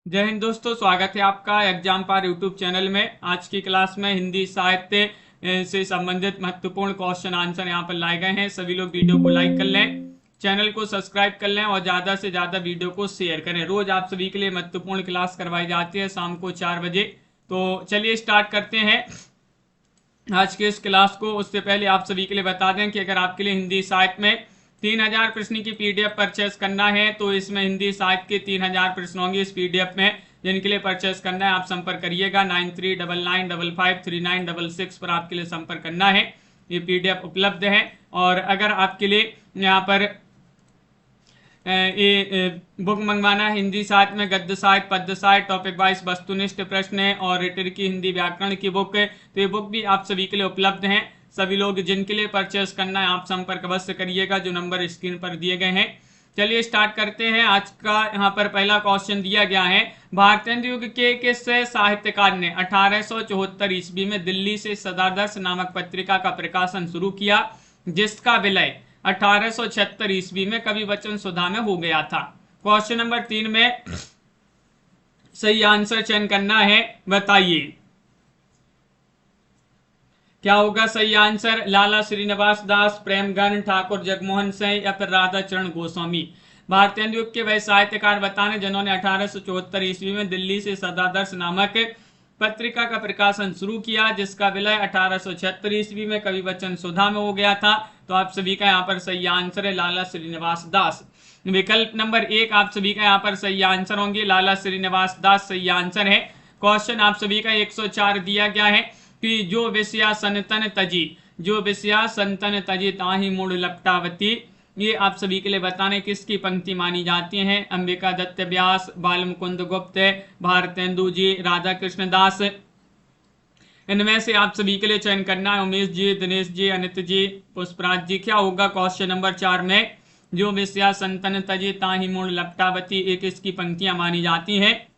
जय हिंद दोस्तों, स्वागत है आपका एग्जाम पार यूट्यूब चैनल में। आज की क्लास में हिंदी साहित्य से संबंधित महत्वपूर्ण क्वेश्चन आंसर यहाँ पर लाए गए हैं। सभी लोग वीडियो को लाइक कर लें, चैनल को सब्सक्राइब कर लें और ज़्यादा से ज़्यादा वीडियो को शेयर करें। रोज आप सभी के लिए महत्वपूर्ण क्लास करवाई जाती है शाम को 4 बजे। तो चलिए स्टार्ट करते हैं आज के इस क्लास को। उससे पहले आप सभी के लिए बता दें कि अगर आपके लिए हिंदी साहित्य में 3000 प्रश्न की पीडीएफ परचेस करना है तो इसमें हिंदी साहित्य के 3000 प्रश्न होंगे इस पीडीएफ में। जिनके लिए परचेस करना है आप संपर्क करिएगा 9399553966 पर आपके लिए संपर्क करना है। ये पीडीएफ उपलब्ध है। और अगर आपके लिए यहाँ पर ये बुक मंगवाना है हिंदी साहित्य में गद्य साहित्य, पद्य साहित्य, टॉपिक वाइज वस्तुनिष्ठ प्रश्न है और रिटर की हिंदी व्याकरण की बुक है, तो ये बुक भी आप सभी के लिए उपलब्ध है। सभी लोग जिनके लिए परचेस करना है आप संपर्क अवश्य करिएगा जो नंबर स्क्रीन पर दिए गए हैं। चलिए स्टार्ट करते हैं। आज का यहाँ पर पहला क्वेश्चन दिया गया है, भारतेंदु युग के किस साहित्यकार ने 1874 ईस्वी में दिल्ली से सदादर्श नामक पत्रिका का प्रकाशन शुरू किया, जिसका विलय 1876 ईस्वी में कवि वचन सुधा में हो गया था। क्वेश्चन नंबर 3 में सही आंसर चयन करना है, बताइए क्या होगा सही आंसर। लाला श्रीनिवास दास, प्रेमगन, ठाकुर जगमोहन सिंह या फिर राधा चरण गोस्वामी। भारतेंदु युग के वह साहित्यकार बताने जिन्होंने 1874 ईस्वी में दिल्ली से सदादर्श नामक पत्रिका का प्रकाशन शुरू किया, जिसका विलय 1876 ईस्वी में कवि वचन सुधा में हो गया था। तो आप सभी का यहाँ पर सही आंसर है लाला श्रीनिवास दास। विकल्प नंबर 1 आप सभी का यहाँ पर सही आंसर होंगे, लाला श्रीनिवास दास सही आंसर है। क्वेश्चन आप सभी का 104 दिया गया है कि जो विषया संतन तजी ताही मूड लपटावती, ये आप सभी के लिए बताने किसकी पंक्ति मानी जाती है। अंबिका दत्त व्यास, बाल मुकुंद गुप्त, भारतेंदु जी, राधा कृष्ण दास। इनमें से आप सभी के लिए चयन करना है। उमेश जी, दिनेश जी, अनित जी, पुष्पराज जी। क्या होगा क्वेश्चन नंबर 4 में, जो विषया संतन तजी ताही मूड लपटावती, एक इसकी पंक्तियां मानी जाती हैं।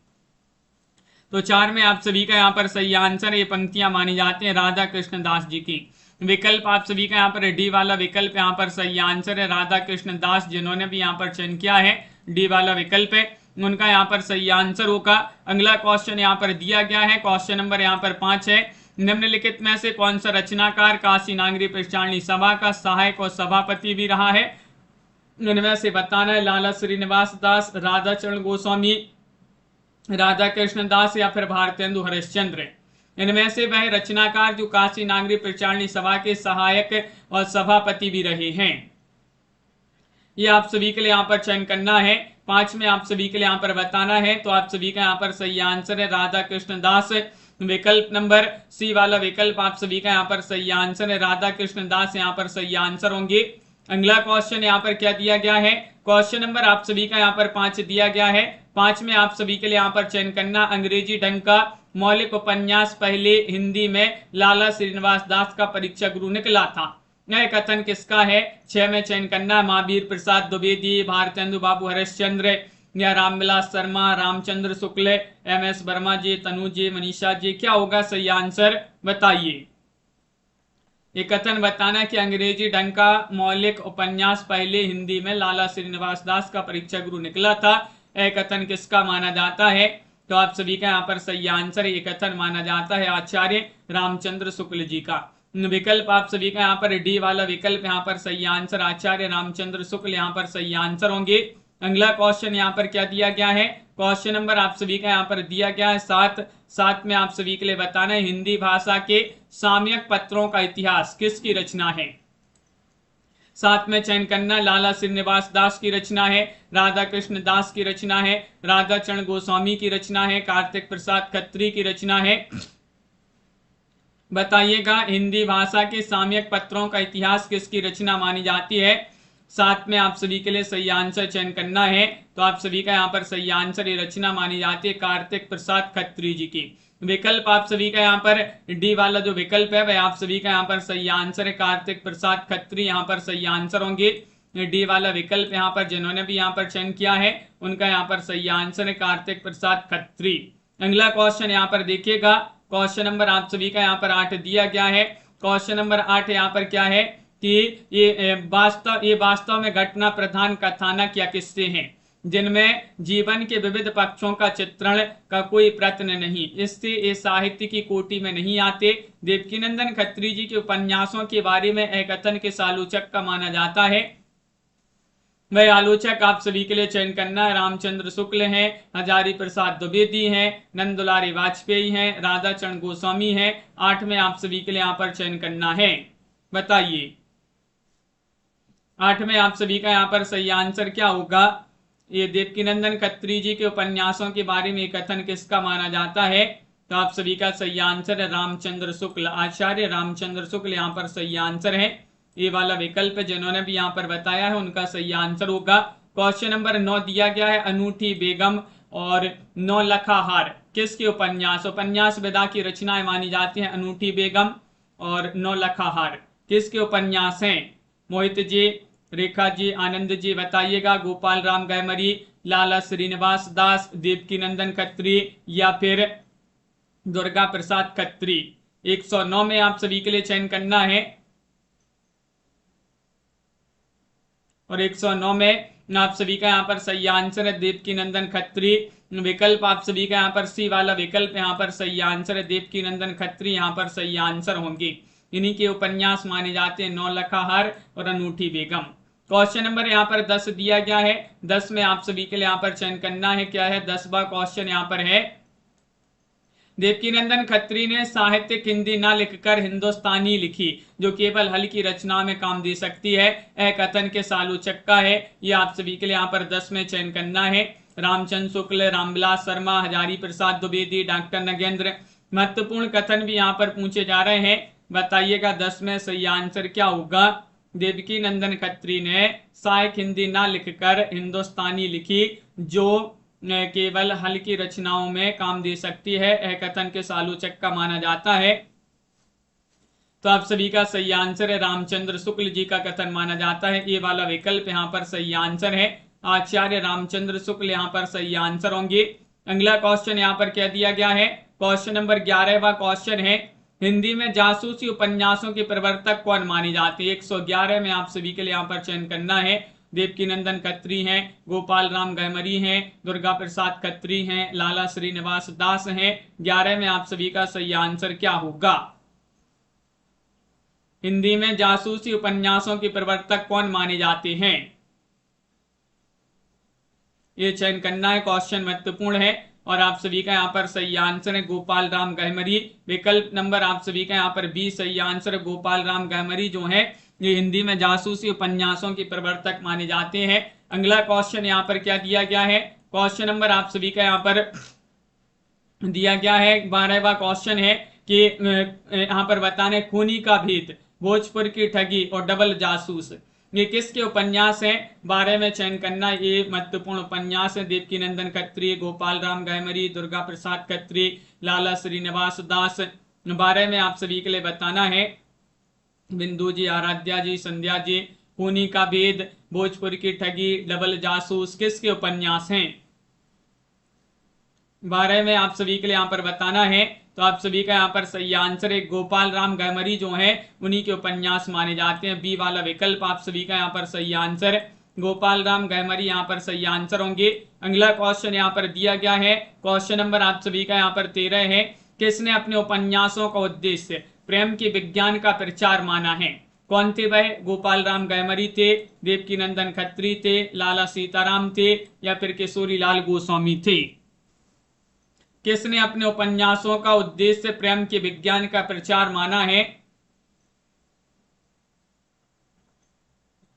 तो 4 में आप सभी का यहाँ पर सही आंसर, ये पंक्तियां मानी जाती हैं राधा कृष्ण दास जी की। विकल्प आप सभी का यहाँ पर डी वाला विकल्प यहाँ पर सही आंसर है, राधा कृष्ण दास जिन्होंने भी यहाँ पर चयन किया है डी वाला विकल्प है, उनका यहाँ पर सही आंसर होगा। अगला क्वेश्चन यहाँ पर दिया गया है, क्वेश्चन नंबर यहाँ पर 5 है, निम्नलिखित में से कौन सा रचनाकार काशी नागरी प्रचारणी सभा का सहायक और सभापति भी रहा है। इनमें से बताना है लाला श्रीनिवास दास, राधा चरण गोस्वामी, राधा कृष्ण दास या फिर भारतेंदु हरिश्चंद्र। इनमें से वह रचनाकार जो काशी नागरी प्रचारणी सभा के सहायक और सभापति भी रहे हैं। ये आप सभी के लिए यहाँ पर चयन करना है। 5 में आप सभी के लिए यहाँ पर बताना है। तो आप सभी का यहाँ पर सही आंसर है राधा कृष्ण दास। विकल्प नंबर सी वाला विकल्प आप सभी का यहाँ पर सही आंसर है, राधा कृष्ण दास यहाँ पर सही आंसर होंगे। अगला क्वेश्चन यहाँ पर क्या दिया गया है, क्वेश्चन नंबर आप सभी का यहाँ पर 5 दिया गया है। 5 में आप सभी के लिए यहाँ पर चयन करना, अंग्रेजी ढंग का मौलिक उपन्यास पहले हिंदी में लाला श्रीनिवास दास का परीक्षा गुरु निकला था, यह कथन किसका है। 6 में चयन करना, महावीर प्रसाद द्विवेदी, भारतेंदु बाबू हरिश्चंद्र या रामविलास शर्मा, रामचंद्र शुक्ल, एम.एस. वर्मा जी, तनु जी, मनीषा जी। क्या होगा सही आंसर, बताइए। ये कथन बताना कि अंग्रेजी ढंग का मौलिक उपन्यास पहले हिंदी में लाला श्रीनिवास दास का परीक्षा गुरु निकला था, यह कथन किसका माना जाता है। तो आप सभी का यहाँ पर सही आंसर, ये कथन माना जाता है आचार्य रामचंद्र शुक्ल जी का। विकल्प आप सभी का यहाँ पर डी वाला विकल्प यहाँ पर सही आंसर, आचार्य रामचंद्र शुक्ल यहाँ पर सही आंसर होंगे। अगला क्वेश्चन यहाँ पर क्या दिया गया है, क्वेश्चन नंबर आप सभी का यहाँ पर दिया गया है 7 में आप सभी के लिए बताना है, हिंदी भाषा के सामयिक पत्रों का इतिहास किसकी रचना है। 7 में चयन करना, लाला श्रीनिवास दास की रचना है, राधा कृष्ण दास की रचना है, राधा चरण गोस्वामी की रचना है, कार्तिक प्रसाद खत्री की रचना है। बताइएगा हिंदी भाषा के सामयिक पत्रों का इतिहास किसकी रचना मानी जाती है। 7 में आप सभी के लिए सही आंसर चयन करना है। तो आप सभी का यहाँ पर सही आंसर, ये रचना मानी जाती है कार्तिक प्रसाद खत्री जी की। विकल्प आप सभी का यहाँ पर डी वाला जो विकल्प है वह आप सभी का यहाँ पर सही आंसर है, कार्तिक प्रसाद खत्री यहाँ पर सही आंसर होंगे। डी वाला विकल्प यहाँ पर जिन्होंने भी यहाँ पर चयन किया है उनका यहाँ पर सही आंसर है कार्तिक प्रसाद खत्री। अगला क्वेश्चन यहाँ पर देखिएगा, क्वेश्चन नंबर आप सभी का यहाँ पर 8 दिया गया है। क्वेश्चन नंबर 8 यहाँ पर क्या है कि ये वास्तव में घटना प्रधान कथानक या किस्से हैं। जिनमें जीवन के विविध पक्षों का चित्रण का कोई प्रश्न नहीं, इससे ये साहित्य की कोटि में नहीं आते। देवकीनंदन खत्री जी के उपन्यासों के बारे में एक कथन के आलोचक का माना जाता है। वह आलोचक आप सभी के लिए चयन करना है। रामचंद्र शुक्ल हैं, हजारी प्रसाद द्विवेदी हैं, नंदुलारी वाजपेयी हैं, राधाचरण गोस्वामी हैं। 8 में आप सभी के लिए यहाँ पर चयन करना है। बताइए 8 में आप सभी का यहाँ पर सही आंसर क्या होगा? ये देवकीनंदन खत्री जी के उपन्यासों के बारे में कथन किसका माना जाता है? तो आप सभी का सही आंसर है रामचंद्र शुक्ल, आचार्य रामचंद्र शुक्ल यहाँ पर सही आंसर है। ये वाला विकल्प जिन्होंने भी यहाँ पर बताया है उनका सही आंसर होगा। क्वेश्चन नंबर 9 दिया गया है, अनूठी बेगम और नौलखा हार किसके उपन्यास विधा की रचनाएं मानी जाती हैं? अनूठी बेगम और नौलखा हार किसके उपन्यास हैं? मोहित जी, रेखा जी, आनंद जी बताइएगा। गोपाल राम गैमरी, लाला श्रीनिवास दास, देवकीनंदन खत्री या फिर दुर्गा प्रसाद खत्री? 109 में आप सभी के लिए चयन करना है और 109 में आप सभी का यहाँ पर सही आंसर है देवकीनंदन खत्री। विकल्प आप सभी का यहाँ पर सी वाला विकल्प यहाँ पर सही आंसर है, देवकीनंदन खत्री यहाँ पर सही आंसर होंगे। इन्हीं के उपन्यास माने जाते हैं नौलखा हार और अनूठी बेगम। क्वेश्चन नंबर यहाँ पर 10 दिया गया है। 10 में आप सभी के लिए यहाँ पर चयन करना है। क्या है 10वां क्वेश्चन यहाँ पर है, देवकीनंदन खत्री ने साहित्यिक हिंदी न लिखकर हिंदुस्तानी लिखी जो केवल हल्की रचना में काम दे सकती है। एक कथन के आलोचक का है। ये आप सभी के लिए यहाँ पर 10 में चयन करना है। रामचंद्र शुक्ल, रामविलास शर्मा, हजारी प्रसाद द्विवेदी, डॉक्टर नगेंद्र। महत्वपूर्ण कथन भी यहाँ पर पूछे जा रहे हैं। बताइएगा 10 में सही आंसर क्या होगा? देवकीनंदन खत्री ने साहित्य हिंदी न लिखकर हिंदुस्तानी लिखी जो केवल हल्की रचनाओं में काम दे सकती है, यह कथन के आलोचक का माना जाता है। तो आप सभी का सही आंसर है रामचंद्र शुक्ल जी का कथन माना जाता है। ये वाला विकल्प यहाँ पर सही आंसर है, आचार्य रामचंद्र शुक्ल यहाँ पर सही आंसर होंगे। अगला क्वेश्चन यहाँ पर क्या दिया गया है? क्वेश्चन नंबर 11वां क्वेश्चन है, हिंदी में जासूसी उपन्यासों के प्रवर्तक कौन माने जाते हैं? 111 में आप सभी के लिए यहाँ पर चयन करना है। देवकीनंदन खत्री हैं, गोपाल राम गैमरी हैं, दुर्गा प्रसाद खत्री हैं, लाला श्रीनिवास दास हैं। 11 में आप सभी का सही आंसर क्या होगा? हिंदी में जासूसी उपन्यासों के प्रवर्तक कौन माने जाते हैं? ये चयन करना है, क्वेश्चन महत्वपूर्ण है और आप सभी का यहाँ पर सही आंसर है गोपाल राम गैमरी। विकल्प नंबर आप सभी का यहाँ पर बी सही आंसर है। गोपाल राम गैमरी जो है ये हिंदी में जासूसी उपन्यासों के प्रवर्तक माने जाते हैं। अगला क्वेश्चन यहाँ पर क्या दिया गया है? क्वेश्चन नंबर आप सभी का यहाँ पर दिया गया है 12वां क्वेश्चन है कि यहाँ पर बताने खूनी का भेद, भोजपुर की ठगी और डबल जासूस ये किसके उपन्यास हैं? 12 में चयन करना। ये महत्वपूर्ण उपन्यास है। देवकीनंदन खत्री, गोपाल राम गैमरी, दुर्गा प्रसाद खत्री, लाला श्रीनिवास दास। 12 में आप सभी के लिए बताना है। बिंदु जी, आराध्या जी, संध्या जी, खूनी का भेद, भोजपुर की ठगी, डबल जासूस किसके उपन्यास हैं? 12 में आप सभी के लिए यहाँ पर बताना है। तो आप सभी का यहाँ पर सही आंसर है गोपाल राम गैमरी जो है उन्हीं के उपन्यास माने जाते हैं। बी वाला विकल्प आप सभी का यहाँ पर सही आंसर है, गोपाल राम गैमरी यहाँ पर सही आंसर होंगे। अगला क्वेश्चन यहाँ पर दिया गया है। क्वेश्चन नंबर आप सभी का यहाँ पर 13 है, किसने अपने उपन्यासों का उद्देश्य प्रेम के विज्ञान का प्रचार माना है? कौन थे वह? गोपाल राम गैमरी थे, देवकीनंदन खत्री थे, लाला सीताराम थे या फिर किशोरी लाल गोस्वामी थे? किसने अपने उपन्यासों का उद्देश्य प्रेम के विज्ञान का प्रचार माना है?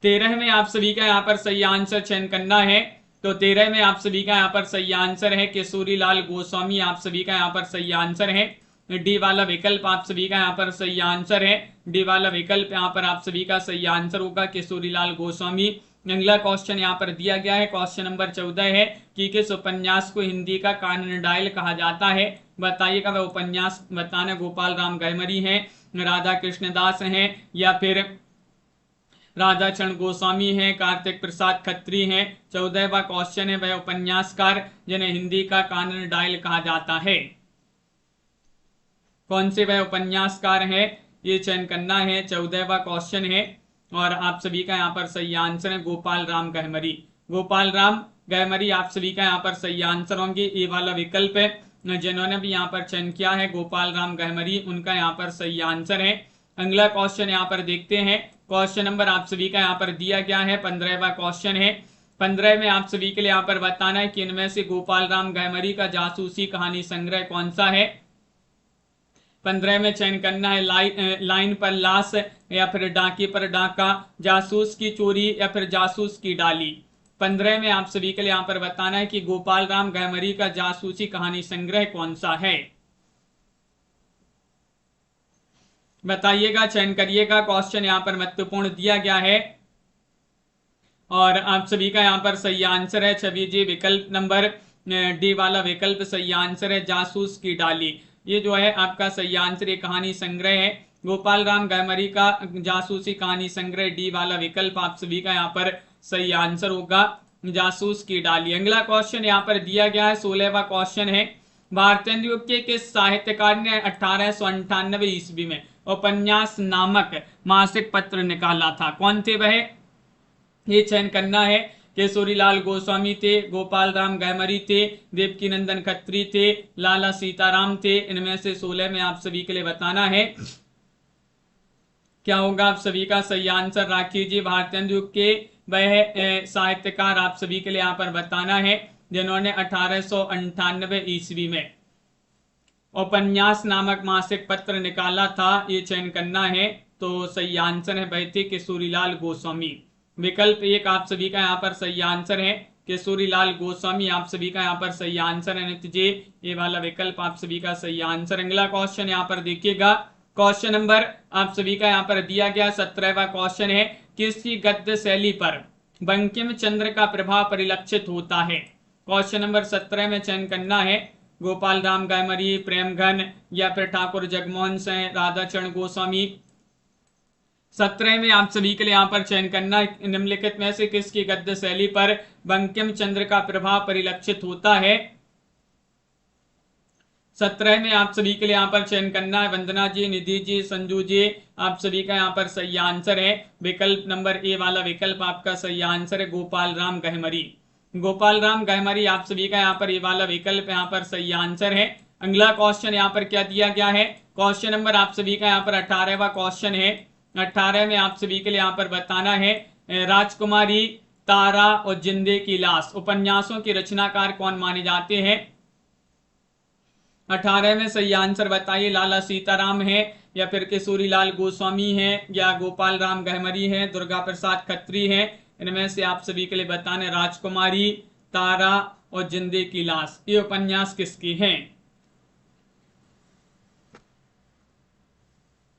13 में आप सभी का यहाँ पर सही आंसर चयन करना है। तो 13 में आप सभी का यहाँ पर सही आंसर है किशोरी लाल गोस्वामी। आप सभी का यहाँ पर सही आंसर है। डी वाला विकल्प आप सभी का यहाँ पर सही आंसर है। डी वाला विकल्प यहाँ पर आप सभी का सही आंसर होगा किशोरी लाल गोस्वामी। अगला क्वेश्चन यहाँ पर दिया गया है। क्वेश्चन नंबर 14 है कि किस उपन्यास को हिंदी का कानन डायल कहा जाता है? बताइएगा वह उपन्यास बताना। गोपाल राम गैमरी हैं, राधा कृष्णदास हैं या फिर राधाचरण गोस्वामी हैं, कार्तिक प्रसाद खत्री हैं। 14वां क्वेश्चन है वह उपन्यासकार जिन्हें हिंदी का कानन डायल कहा जाता है। कौन से वह उपन्यासकार है? ये चयन करना है। 14वां क्वेश्चन है और आप सभी का यहाँ पर सही आंसर है गोपाल राम गैमरी। गोपाल राम गहमरी आप सभी का यहाँ पर सही आंसर होंगे, ये वाला विकल्प है। जिन्होंने भी यहाँ पर चयन किया है गोपाल राम गहमरी, उनका यहाँ पर सही आंसर है। अगला क्वेश्चन यहाँ पर देखते हैं। क्वेश्चन नंबर आप सभी का यहाँ पर दिया गया है, 15वां क्वेश्चन है। 15 में आप सभी के लिए यहाँ पर बताना है कि इनमें से गोपाल राम गहमरी का जासूसी कहानी संग्रह कौन सा है। 15 में चयन करना है लाइन पर लाश, या फिर डाके पर डाका, जासूस की चोरी, या फिर जासूस की डाली। 15 में आप सभी के लिए यहाँ पर बताना है कि गोपाल राम गहमरी का जासूसी कहानी संग्रह कौन सा है। बताइएगा, चयन करिएगा। क्वेश्चन यहाँ पर महत्वपूर्ण दिया गया है और आप सभी का यहाँ पर सही आंसर है छवि जी, विकल्प नंबर डी वाला विकल्प सही आंसर है, जासूस की डाली। ये जो है आपका सही आंसर, ये कहानी संग्रह है गोपाल राम गहमरी का जासूसी कहानी संग्रह, डी वाला विकल्प आप सभी का यहाँ पर सही आंसर होगा, जासूस की डाली। अगला क्वेश्चन यहाँ पर दिया गया है, 16वां क्वेश्चन है। भारतेंदु के किस साहित्यकार ने 1898 ईस्वी में उपन्यास नामक मासिक पत्र निकाला था? कौन थे वह? ये चयन करना है। केशोरीलाल गोस्वामी थे, गोपाल राम गहमरी थे, देवकीनंदन खत्री थे, लाला सीताराम थे। इनमें से 16 में आप सभी के लिए बताना है क्या होगा आप सभी का सही आंसर। राखी जी, भारतेंदु के वह साहित्यकार आप सभी के लिए यहाँ पर बताना है जिन्होंने 1898 ईस्वी में उपन्यास नामक मासिक पत्र निकाला था, ये चयन करना है। तो सही आंसर है वह थे केशोरीलाल गोस्वामी। विकल्प 1 आप सभी का यहाँ पर सही आंसर है, केशोरीलाल गोस्वामी आप सभी का यहाँ पर सही आंसर है। नित्य जी, ये वाला विकल्प आप सभी का सही आंसर। अगला क्वेश्चन यहाँ पर देखिएगा, क्वेश्चन नंबर आप सभी का यहाँ पर दिया गया 17वां क्वेश्चन है। किसकी गद्य शैली पर बंकिम चंद्र का प्रभाव परिलक्षित होता है? क्वेश्चन नंबर 17 में चयन करना है। गोपाल राम गहमरी, प्रेमघन, या फिर ठाकुर जगमोहन सिंह, राधाचरण गोस्वामी। 17 में आप सभी के लिए यहाँ पर चयन करना है, निम्नलिखित में से किसकी गद्य शैली पर बंकिम चंद्र का प्रभाव परिलक्षित होता है? 17 में आप सभी के लिए यहाँ पर चयन करना है। वंदना जी, निधि जी, संजू जी, आप सभी का यहाँ पर सही आंसर है विकल्प नंबर ए वाला विकल्प आपका सही आंसर है, गोपाल राम गहमरी। गोपाल राम गहमरी आप सभी का यहाँ पर ये वाला विकल्प यहाँ पर सही आंसर है। अगला क्वेश्चन यहाँ पर क्या दिया गया है? क्वेश्चन नंबर आप सभी का यहाँ पर 18वां क्वेश्चन है। 18 में आप सभी के लिए यहाँ पर बताना है, राजकुमारी, तारा और जिंदे की लाश उपन्यासों के रचनाकार कौन माने जाते हैं? 18 में सही आंसर बताइए। लाला सीताराम है, या फिर केशोरीलाल गोस्वामी है, या गोपाल राम गहमरी है, दुर्गा प्रसाद खत्री है। इनमें से आप सभी के लिए बताने राजकुमारी, तारा और जिंदे की लाश, ये उपन्यास किसकी हैं?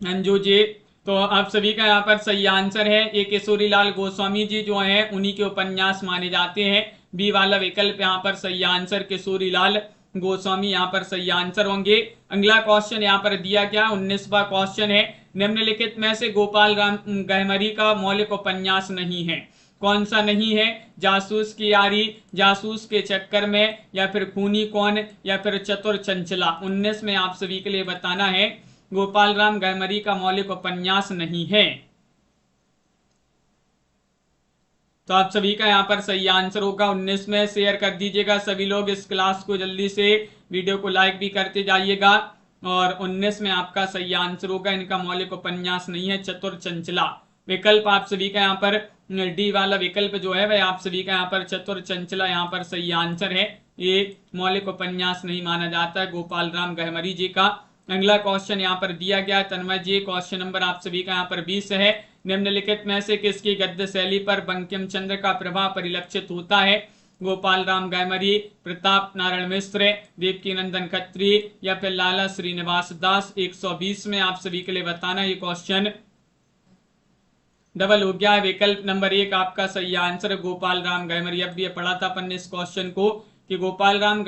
अंजू जी, तो आप सभी का यहाँ पर सही आंसर है, ये केशोरीलाल गोस्वामी जी जो हैं उन्हीं के उपन्यास माने जाते हैं। बी वाला विकल्प यहाँ पर सही आंसर, केशोरीलाल गोस्वामी यहाँ पर सही आंसर होंगे। अगला क्वेश्चन यहाँ पर दिया गया 19वां क्वेश्चन है। निम्नलिखित में से गोपाल राम गहमरी का मौलिक उपन्यास नहीं है, कौन सा नहीं है? जासूस की यारी, जासूस के चक्कर में, या फिर खूनी कौन, या फिर चतुर चंचला। 19 में आप सभी के लिए बताना है गोपाल राम गहमरी का मौलिक उपन्यास नहीं है। तो आप सभी का यहाँ पर सही आंसर होगा 19 में। शेयर कर दीजिएगा सभी लोग इस क्लास को, जल्दी से वीडियो को लाइक भी करते जाइएगा। और 19 में आपका सही आंसर होगा, इनका मौलिक उपन्यास नहीं है, चतुर चंचला। विकल्प आप सभी का यहाँ पर डी वाला विकल्प जो है वह आप सभी का यहाँ पर चतुर चंचला यहाँ पर सही आंसर है। ये मौलिक उपन्यास नहीं माना जाता है गोपाल राम गहमरी जी का। अगला क्वेश्चन यहाँ पर दिया गया तन्मय जी, क्वेश्चन नंबर आप सभी का यहाँ पर 20 है। निम्नलिखित में से किसकी गद्य शैली पर बंकिम चंद्र का प्रभाव परिलक्षित होता है? गोपाल राम गहमरी, प्रताप नारायण मिश्र, देवकीनंदन खत्री, या फिर लाला श्रीनिवास दास। 120 में आप सभी के लिए बताना, ये क्वेश्चन डबल हो गया है। विकल्प नंबर 1 आपका सही आंसर गोपाल राम गहमरी। अब भी पढ़ा था अपन इस क्वेश्चन को कि गोपाल राम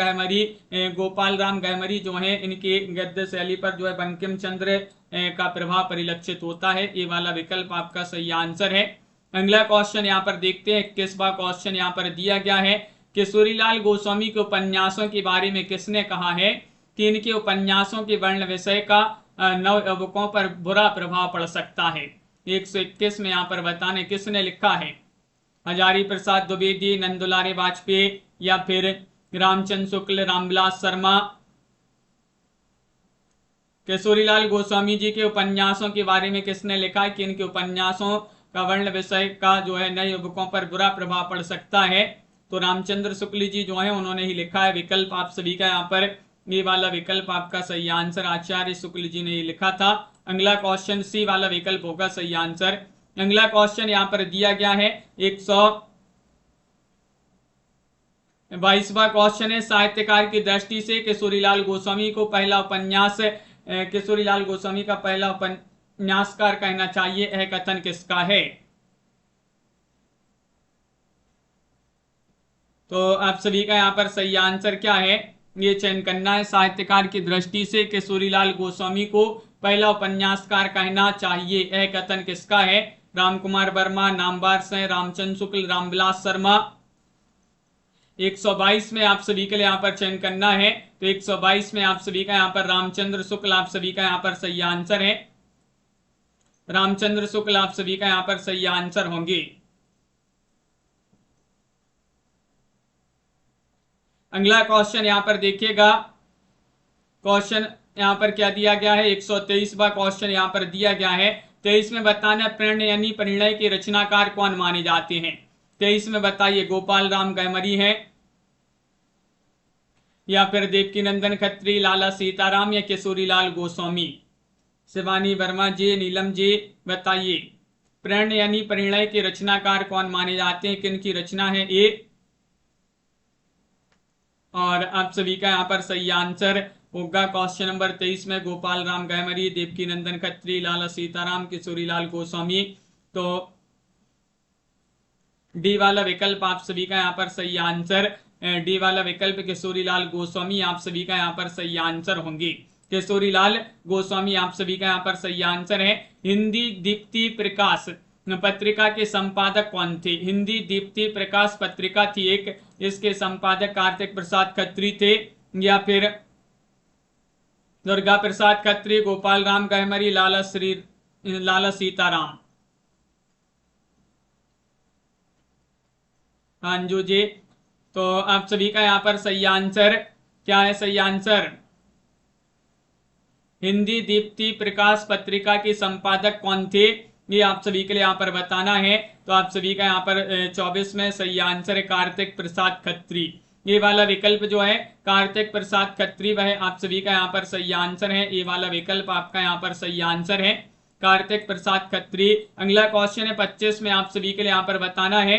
गहमरी जो है इनके गद्य शैली पर जो है बंकिम चंद्र का प्रभाव परिलक्षित होता है। ये वाला विकल्प आपका सही आंसर है। अगला क्वेश्चन यहाँ पर देखते हैं, 21वां क्वेश्चन यहाँ पर दिया गया है। किशोरीलाल गोस्वामी के उपन्यासों के बारे में किसने कहा है कि इनके उपन्यासों के वर्ण विषय का नवयुवकों पर बुरा प्रभाव पड़ सकता है? 121 में यहाँ पर बताने किसने लिखा है? हजारी प्रसाद द्विवेदी, नंदुलारे वाजपेयी या फिर रामचंद्र शुक्ल, रामविलास शर्मा। केशोरीलाल गोस्वामी जी के उपन्यासों के बारे में किसने लिखा है कि इनके उपन्यासों का वर्ण विषय का जो है नए युवकों पर बुरा प्रभाव पड़ सकता है? तो रामचंद्र शुक्ल जी जो है उन्होंने ही लिखा है। विकल्प आप सभी का यहाँ पर ये वाला विकल्प आपका सही आंसर, आचार्य शुक्ल जी ने ये लिखा था। अगला क्वेश्चन सी वाला विकल्प होगा सही आंसर। अगला क्वेश्चन यहाँ पर दिया गया है 122वां क्वेश्चन है, साहित्यकार की दृष्टि से किशोरीलाल गोस्वामी को पहला उपन्यास किशोरीलाल गोस्वामी का पहला उपन्यासकार कहना चाहिए, यह कथन किसका है? तो आप सभी का यहाँ पर सही आंसर क्या है ये चयन करना है। साहित्यकार की दृष्टि से किशोरीलाल गोस्वामी को पहला उपन्यासकार कहना चाहिए, यह कथन किसका है? रामकुमार वर्मा, नामवर सिंह, रामचंद्र शुक्ल, रामविलास शर्मा। 122 में आप सभी के लिए यहाँ पर चयन करना है। तो 122 में आप सभी का यहाँ पर रामचंद्र शुक्ल आप सभी का यहाँ पर सही आंसर है। रामचंद्र शुक्ल आप सभी का यहाँ पर सही आंसर होंगे। अगला क्वेश्चन यहाँ पर देखिएगा, क्वेश्चन यहाँ पर क्या दिया गया है? 123वां क्वेश्चन यहाँ पर दिया गया है। 23 में बताना प्रण यानी परिणय के रचनाकार कौन माने जाते हैं? 23 में बताइए, गोपाल राम गहमरी है या फिर देवकीनंदन खत्री, लाला सीताराम या किशोरीलाल गोस्वामी? शिवानी वर्मा जी, नीलम जी बताइए, प्रण यानी परिणय के रचनाकार कौन माने जाते हैं, किन की रचना है ये? और आप सभी का यहाँ पर सही आंसर होगा क्वेश्चन नंबर 23 में गोपाल राम गहमरी, देवकीनंदन खत्री, लाला सीताराम, किशोरीलाल गोस्वामी। तो डी वाला विकल्प आप सभी का यहाँ पर सही आंसर, डी वाला विकल्प किशोरीलाल गोस्वामी आप सभी का यहाँ पर सही आंसर होंगे। किशोरीलाल गोस्वामी आप सभी का यहाँ पर सही आंसर है। हिंदी दीप्ति प्रकाश पत्रिका के संपादक कौन थे? हिंदी दीप्ति प्रकाश पत्रिका थी एक, इसके संपादक कार्तिक प्रसाद खत्री थे या फिर दुर्गा प्रसाद खत्री, गोपाल राम गहमरी, लाला सीताराम? अंजू जी, तो आप सभी का यहाँ पर सही आंसर क्या है? सही आंसर हिंदी दीप्ति प्रकाश पत्रिका के संपादक कौन थे ये आप सभी के लिए यहाँ पर बताना है। तो आप सभी का यहाँ पर 24 में सही आंसर है कार्तिक प्रसाद खत्री। ये वाला विकल्प जो है कार्तिक प्रसाद खत्री वह आप सभी का यहाँ पर सही आंसर है। ये वाला विकल्प आपका यहाँ पर सही आंसर है कार्तिक प्रसाद खत्री। अगला क्वेश्चन है 25 में आप सभी के लिए यहाँ पर बताना है,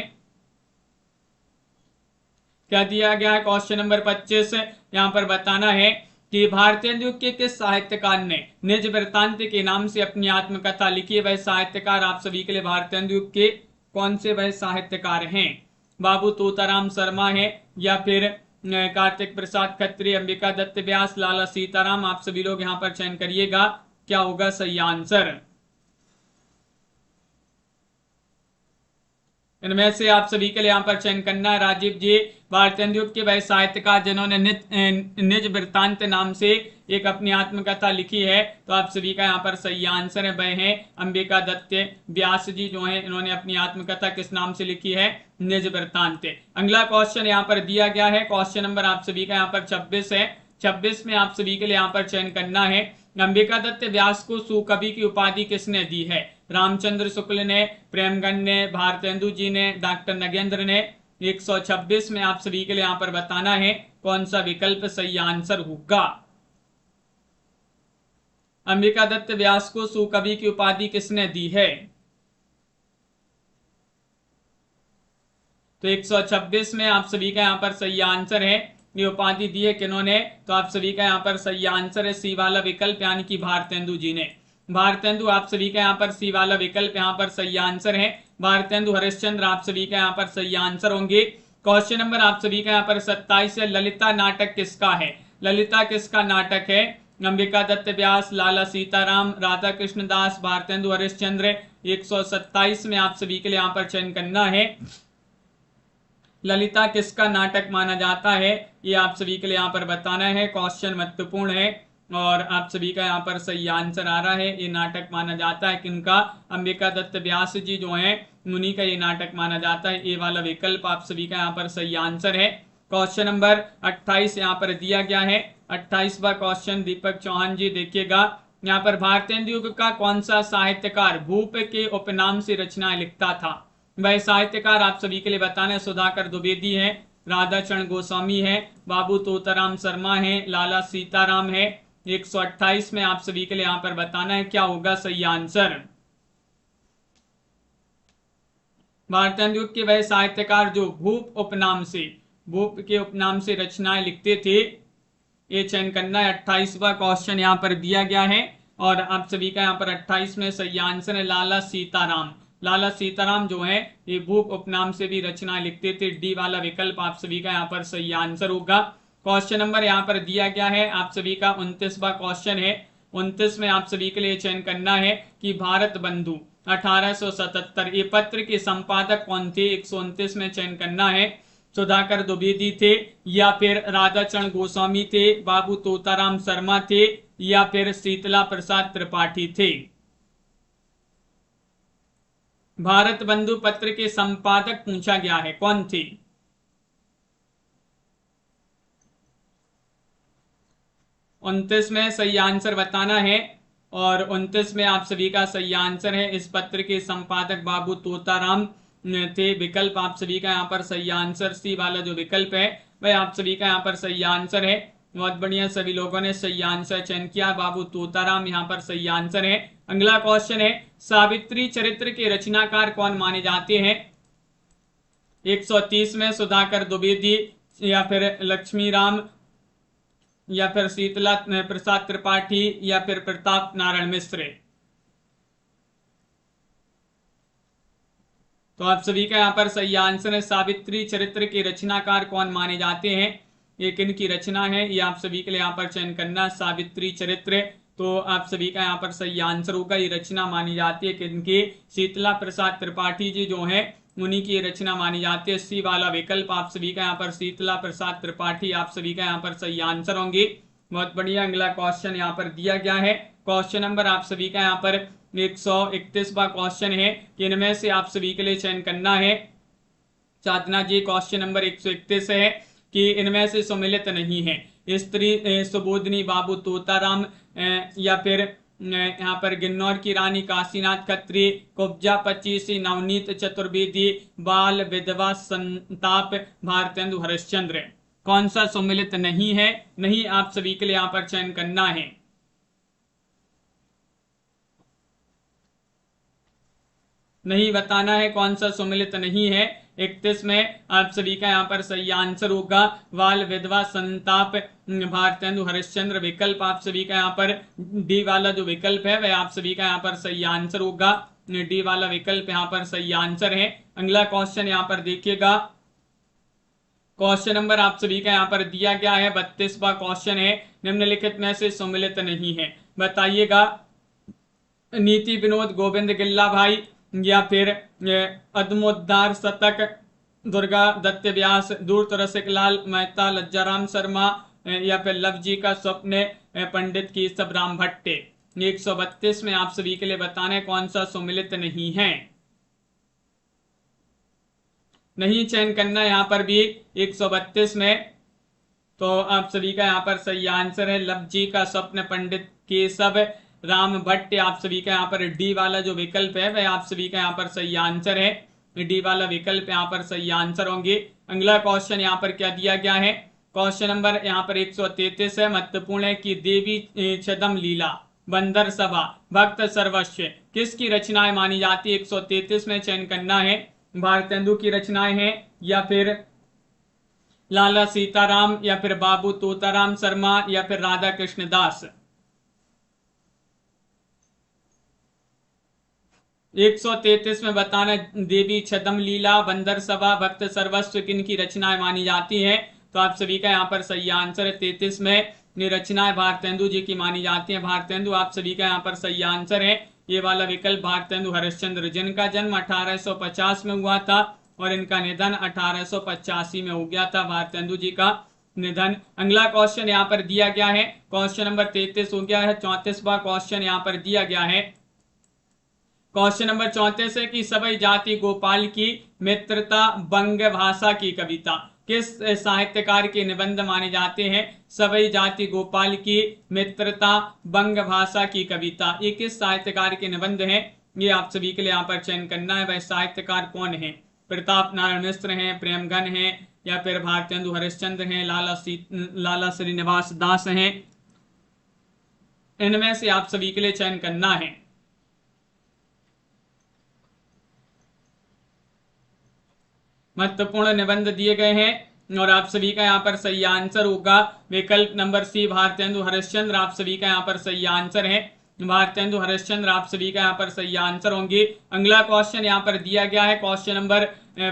क्या दिया गया है? क्वेश्चन नंबर 25 यहाँ पर बताना है कि भारतेंदु के किस साहित्यकार ने निज वृत्तांत के नाम से अपनी आत्मकथा लिखी है? वह साहित्यकार आप सभी के लिए भारतेंदु के कौन से वह साहित्यकार हैं? बाबू तोताराम शर्मा है या फिर कार्तिक प्रसाद खत्री, अंबिका दत्त व्यास, लाला सीताराम? आप सभी लोग यहाँ पर चयन करिएगा, क्या होगा सही आंसर? इनमें से आप सभी के लिए यहाँ पर चयन करना है। राजीव जी, भारतेंदु के वह साहित्यकार जिन्होंने निज वृत्तांत नाम से एक अपनी आत्मकथा लिखी है, तो आप सभी का यहाँ पर सही आंसर है वह है अंबिका दत्त व्यास जी जो है, इन्होंने अपनी आत्मकथा किस नाम से लिखी है? निज वृत्तांत। अगला क्वेश्चन यहाँ पर दिया गया है, क्वेश्चन नंबर आप सभी का यहाँ पर 26 है। 26 में आप सभी के लिए यहाँ पर चयन करना है, अंबिका दत्त व्यास को सुकवि की उपाधि किसने दी है? रामचंद्र शुक्ल ने, प्रेमगन ने, भारतेंदु जी ने, डॉक्टर नगेंद्र ने? 126 में आप सभी के लिए यहाँ पर बताना है कौन सा विकल्प सही आंसर होगा। अंबिका दत्त व्यास को सुकवि की उपाधि किसने दी है? तो 126 में आप सभी का यहाँ पर सही आंसर है, ये उपाधि दी है किन्होंने? तो आप सभी का यहाँ पर सही आंसर है सी वाला विकल्प यानी कि भारतेंदु जी ने। भारतेंदु आप सभी का यहाँ पर सी वाला विकल्प यहाँ पर सही आंसर है। भारतेंदु हरिश्चंद्र आप सभी का यहाँ पर सही आंसर होंगे। क्वेश्चन नंबर आप सभी का यहाँ पर 27 है, ललिता नाटक किसका है? ललिता किसका नाटक है? अंबिका दत्त व्यास, लाला सीताराम, राधा कृष्ण दास, भारतेंदु हरिश्चंद्र? 127 में आप सभी के लिए यहाँ पर चयन करना है, ललिता किसका नाटक माना जाता है? ये आप सभी के लिए यहाँ पर बताना है। क्वेश्चन महत्वपूर्ण है और आप सभी का यहाँ पर सही आंसर आ रहा है, ये नाटक माना जाता है किनका? अंबिका दत्त व्यास जी जो हैं मुनि का ये नाटक माना जाता है। ये वाला विकल्प आप सभी का यहाँ पर सही आंसर है। क्वेश्चन नंबर 28 यहाँ पर दिया गया है। 28वां क्वेश्चन दीपक चौहान जी देखिएगा। यहाँ पर भारतेंदु युग का कौन सा साहित्यकार भूप के उपनाम से रचनाएं लिखता था? वह साहित्यकार आप सभी के लिए बताना है। सुधाकर द्विवेदी है, राधाचरण गोस्वामी है, बाबू तोताराम शर्मा है, लाला सीताराम है। 128 में आप सभी के लिए यहाँ पर बताना है क्या होगा सही आंसर। भारतेंदु युग के वह साहित्यकार जो भूप के उपनाम से रचनाएं लिखते थे, ये चयन करना है। 28वां क्वेश्चन यहाँ पर दिया गया है और आप सभी का यहाँ पर 28 में सही आंसर है लाला सीताराम। लाला सीताराम जो है ये भूप उपनाम से भी रचनाएं लिखते थे। डी वाला विकल्प आप सभी का यहाँ पर सही आंसर होगा। क्वेश्चन नंबर यहाँ पर दिया गया है आप सभी का 29वां क्वेश्चन है। 29 में आप सभी के लिए चयन करना है कि भारत बंधु 1877 ये पत्र के संपादक कौन थे? 129 में चयन करना है। सुधाकर द्विवेदी थे या फिर राधाचरण गोस्वामी थे, बाबू तोताराम शर्मा थे या फिर शीतला प्रसाद त्रिपाठी थे? भारत बंधु पत्र के संपादक पूछा गया है, कौन थे? उनतीस में सही आंसर बताना है और 29 में आप सभी का सही आंसर है। इस पत्र के संपादक बाबू तोताराम थे। विकल्प आप सभी का यहाँ पर सही आंसर सी वाला जो विकल्प है वह आप सभी का यहाँ पर सही आंसर है। बहुत बढ़िया, सभी लोगों ने सही आंसर चयन किया। बाबू तोताराम यहाँ पर सही आंसर है। अगला क्वेश्चन है सावित्री चरित्र के रचनाकार कौन माने जाते हैं? 130 में सुधाकर द्विवेदी या फिर लक्ष्मी राम या फिर शीतला प्रसाद त्रिपाठी या फिर प्रताप नारायण मिश्र। तो आप सभी का यहाँ पर सही आंसर है सावित्री चरित्र के रचनाकार कौन माने जाते हैं। ये किन की रचना है ये आप सभी के लिए यहाँ पर चयन करना। सावित्री चरित्र तो आप सभी का यहाँ पर सही आंसर होगा। ये रचना मानी जाती है किनकी? शीतला प्रसाद त्रिपाठी जी जो है उन्हीं की रचना मानी जाती है। सी वाला विकल्प आप सभी का यहाँ पर शीतला प्रसाद त्रिपाठी आप सभी का यहाँ पर सही आंसर होंगे। बहुत बढ़िया, अगला क्वेश्चन यहाँ पर दिया गया है। क्वेश्चन नंबर आप सभी का यहाँ पर 131वां क्वेश्चन है कि इनमें से आप सभी के लिए चयन करना है। साधना जी क्वेश्चन नंबर 131 है कि इनमें से सम्मिलित नहीं है। स्त्री सुबोधनी बाबू तोताराम या फिर यहाँ पर गिन्नौर की रानी काशीनाथ खत्री, कुब्जा 25 नवनीत चतुर्वेदी, बाल विधवा संताप, भारतेंदु हरिश्चंद्र। कौन सा सम्मिलित नहीं है? नहीं आप सभी के लिए यहाँ पर चयन करना है। नहीं बताना है कौन सा सम्मिलित नहीं है। 31 में आप सभी का यहाँ पर सही आंसर होगा बाल विधवा संताप, भारतेंदु हरिश्चंद्र। विकल्प आप सभी का यहाँ पर डी वाला जो विकल्प है वह आप सभी का यहाँ पर सही आंसर होगा। डी वाला विकल्प यहाँ पर सही आंसर है। अगला क्वेश्चन यहाँ पर देखिएगा। क्वेश्चन नंबर आप सभी का यहाँ पर दिया गया है 32वां क्वेश्चन है। निम्नलिखित में से सम्मिलित नहीं है, बताइएगा। नीति विनोद गोविंद गिल्ला भाई या फिर अदमोद्दार शतक, दुर्गा दत्त व्यास, दूर रसिकलाल मेहता, लज्जाराम शर्मा या फिर लव जी का स्वप्न, पंडित केशव राम भट्टे। 132 में आप सभी के लिए बताना है कौन सा सम्मिलित नहीं है। नहीं चयन करना यहाँ पर भी 132 में। तो आप सभी का यहाँ पर सही आंसर है लव जी का स्वप्न, पंडित केशव राम भट्ट। आप सभी का यहाँ पर डी वाला जो विकल्प है वह आप सभी का यहाँ पर सही आंसर है। डी वाला विकल्प यहाँ पर सही आंसर होंगे। अगला क्वेश्चन यहाँ पर क्या दिया गया है? क्वेश्चन नंबर यहाँ पर 133 है। महत्वपूर्ण है कि देवी छदम लीला, बंदर सभा, भक्त सर्वस्व किसकी रचनाएं मानी जाती है? 133 में चयन करना है। भारतेंदु की रचनाएं हैं या फिर लाला सीताराम या फिर बाबू तोताराम शर्मा या फिर राधा कृष्ण दास। 133 में बताना देवी छदम लीला, बंदर सभा, भक्त सर्वस्व किन की रचनाएं मानी जाती हैं। तो आप सभी का यहाँ पर सही आंसर है 33 में ये रचनाएं भारतेंदु जी की मानी जाती हैं। भारतेंदु आप सभी का यहाँ पर सही आंसर है। ये वाला विकल्प भारतेंदु हरिश्चंद्र, जिनका जन्म 1850 में हुआ था और इनका निधन 1885 में हो गया था। भारतेंदु जी का निधन। अगला क्वेश्चन यहाँ पर दिया गया है। क्वेश्चन नंबर 33 हो गया है। 34वां क्वेश्चन यहाँ पर दिया गया है। क्वेश्चन नंबर 34 है कि सभी जाति गोपाल की मित्रता बंग भाषा की कविता किस साहित्यकार के निबंध माने जाते हैं? सभी जाति गोपाल की मित्रता बंग भाषा की कविता, ये किस साहित्यकार के निबंध हैं? ये आप सभी के लिए यहाँ पर चयन करना है। वह साहित्यकार कौन है? प्रताप नारायण मिश्र हैं, प्रेमगन हैं, या फिर भारतेंदु हरिश्चंद्र हैं, लाला श्रीनिवास दास हैं? इनमें से आप सभी के लिए चयन करना है। महत्वपूर्ण निबंध दिए गए हैं और आप सभी का यहाँ पर सही आंसर होगा विकल्प नंबर सी, भारतेंदु हरिश्चंद्र। आप सभी का यहाँ पर सही आंसर है भारतेंदु हरिश्चंद्र, आप सभी का यहाँ पर सही आंसर होंगे। अगला क्वेश्चन यहाँ पर दिया गया है, क्वेश्चन नंबर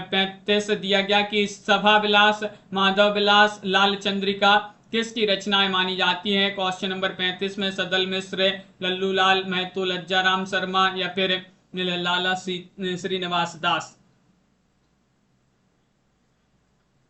35 दिया गया कि सभा विलास, माधव विलास, लाल चंद्रिका किसकी रचनाएं मानी जाती हैं? क्वेश्चन नंबर 35 में सदल मिश्र, लल्लू लाल महतो, लज्जाराम शर्मा, या फिर लाला श्रीनिवास दास?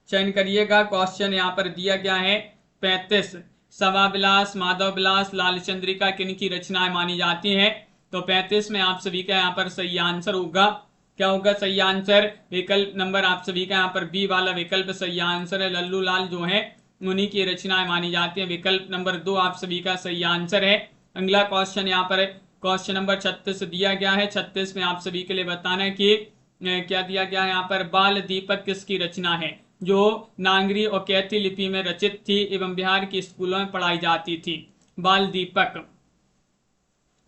चयन करिएगा। क्वेश्चन यहाँ पर दिया गया है 35, सभा विलास, माधव विलास, लाल चंद्रिका किन की रचनाएं मानी जाती हैं? तो 35 में आप सभी का यहाँ पर सही आंसर होगा, क्या होगा सही आंसर? विकल्प नंबर आप सभी का यहाँ पर बी वाला विकल्प सही आंसर है। लल्लू लाल जो है उन्हीं की रचनाएं मानी जाती हैं। विकल्प नंबर 2 आप सभी का सही आंसर है। अगला क्वेश्चन यहाँ पर क्वेश्चन नंबर 36 दिया गया है। 36 में आप सभी के लिए बताना है कि क्या दिया गया है यहाँ पर, बाल दीपक किसकी रचना है जो नागरी और कैथी लिपि में रचित थी एवं बिहार के स्कूलों में पढ़ाई जाती थी? बाल दीपक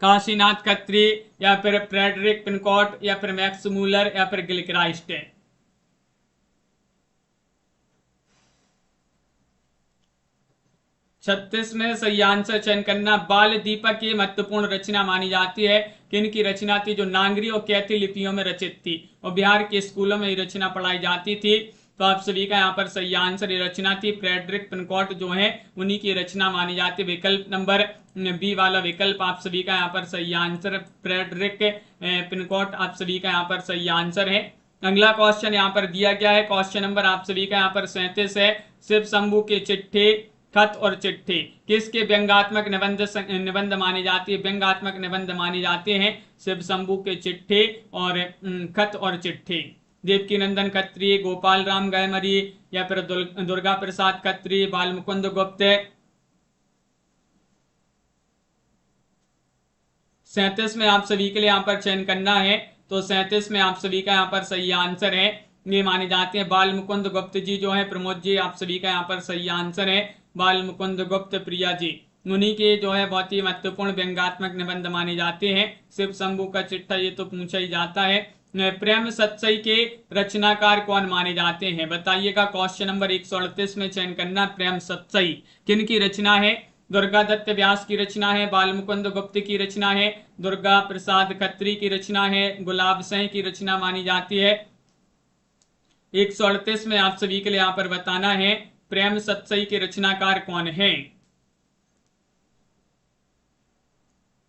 काशीनाथ खत्री, या फिर फ्रेडरिक पिनकॉट, या फिर मैक्स मूलर, या फिर गिलक्राइस्ट? 36 में सही आंसर चयन करना। बाल दीपक की महत्वपूर्ण रचना मानी जाती है। किन की रचना थी? जो नागरी और कैथी लिपियों में रचित थी और बिहार के स्कूलों में ये रचना पढ़ाई जाती थी। तो आप सभी का यहाँ पर सही आंसर ये रचना थी फ्रेडरिक पिनकॉट जो है उन्हीं की रचना मानी जाती है। विकल्प नंबर बी वाला विकल्प आप सभी का यहाँ पर सही आंसर, फ्रेडरिक पिनकॉट आप सभी का यहाँ पर सही आंसर है। अगला क्वेश्चन यहाँ पर दिया गया है, क्वेश्चन नंबर आप सभी का यहाँ पर 37 है। शिव शंभू के चिट्ठी, खत और चिट्ठी किसके व्यंग्यात्मक निबंध माने जाती है? व्यंग्यात्मक निबंध माने जाते हैं शिव शंभू के चिट्ठी और खत और चिट्ठी। देवकी नंदन खत्री, गोपाल राम गयमरी, या फिर दुर्गा प्रसाद खत्री, बाल मुकुंद गुप्त? 37 में आप सभी के लिए यहाँ पर चयन करना है। तो 37 में आप सभी का यहाँ पर सही आंसर है, ये माने जाते हैं बाल मुकुंद गुप्त जी जो है, प्रमोद जी आप सभी का यहाँ पर सही आंसर है बाल मुकुंद गुप्त, प्रिया जी। उन्हीं के जो है बहुत ही महत्वपूर्ण व्यंग्यात्मक निबंध माने जाते हैं। शिव शंभू का चिट्ठा ये तो पूछा ही जाता है। प्रेम सत्सई के रचनाकार कौन माने जाते हैं? बताइएगा। क्वेश्चन नंबर 138 में चयन करना। प्रेम सत्सई किन की रचना है? दुर्गा दत्त व्यास की रचना है, बाल मुकुंद गुप्त की रचना है, दुर्गा प्रसाद खत्री की रचना है, गुलाब सिंह की रचना मानी जाती है? 138 में आप सभी के लिए यहाँ पर बताना है प्रेम सत्सई के रचनाकार कौन है?